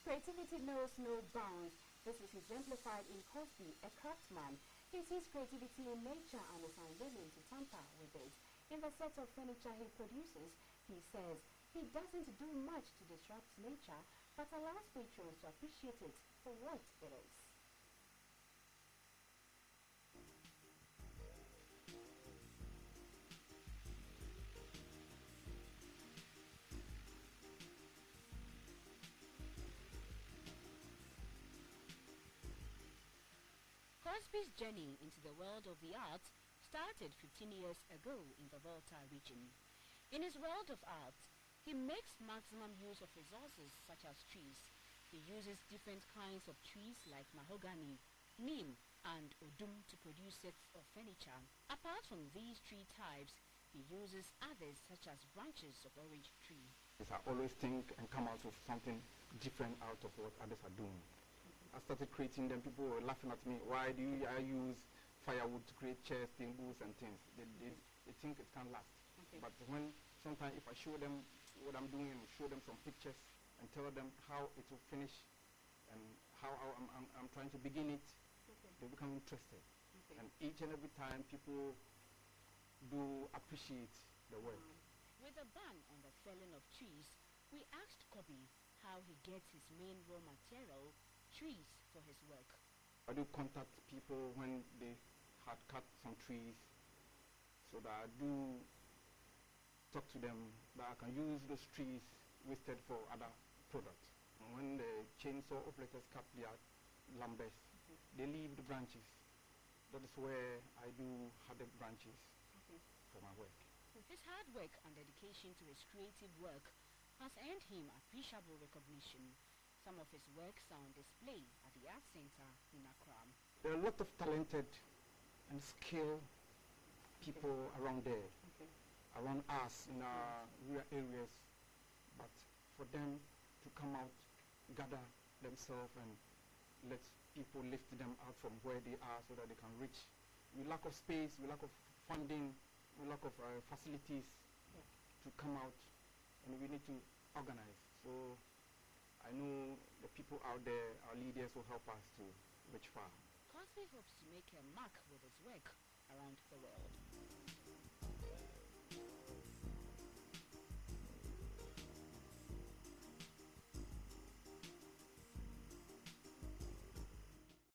Creativity knows no bounds. This is exemplified in Cosby, a craftsman. He sees creativity in nature and is unwilling to tamper with it. In the set of furniture he produces, he says he doesn't do much to disrupt nature, but allows patrons to appreciate it for what it is. Cosby's journey into the world of the arts started 15 years ago in the Volta region. In his world of art, he makes maximum use of resources such as trees. He uses different kinds of trees like mahogany, neem and odum to produce sets of furniture. Apart from these tree types, he uses others such as branches of orange tree. I always think and come out with something different out of what others are doing. I started creating them. People were laughing at me. Why do I use firewood to create chairs, tables, and things? They think it can last. Okay. But when sometimes if I show them what I'm doing and show them some pictures and tell them how it will finish and how I'm trying to begin it, okay, they become interested. Okay. And each and every time people do appreciate the work. With a ban on the felling of trees, we asked Kobe how he gets his main raw material, trees, for his work. I do contact people when they had cut some trees, so that I do talk to them that I can use those trees wasted for other products. And when the chainsaw operators cut their lumbers, they leave the branches. That is where I do have the branches for my work. His hard work and dedication to his creative work has earned him appreciable recognition. Some of his works are on display at the Art Center in Accra. There are a lot of talented and skilled people around there, around us in our rural areas. But for them to come out, gather themselves and let people lift them out from where they are so that they can reach. We lack of space, we lack of funding, we lack of facilities to come out, and we need to organize. So I know the people out there, our leaders, will help us to reach far. Cosby hopes to make a mark with his work around the world.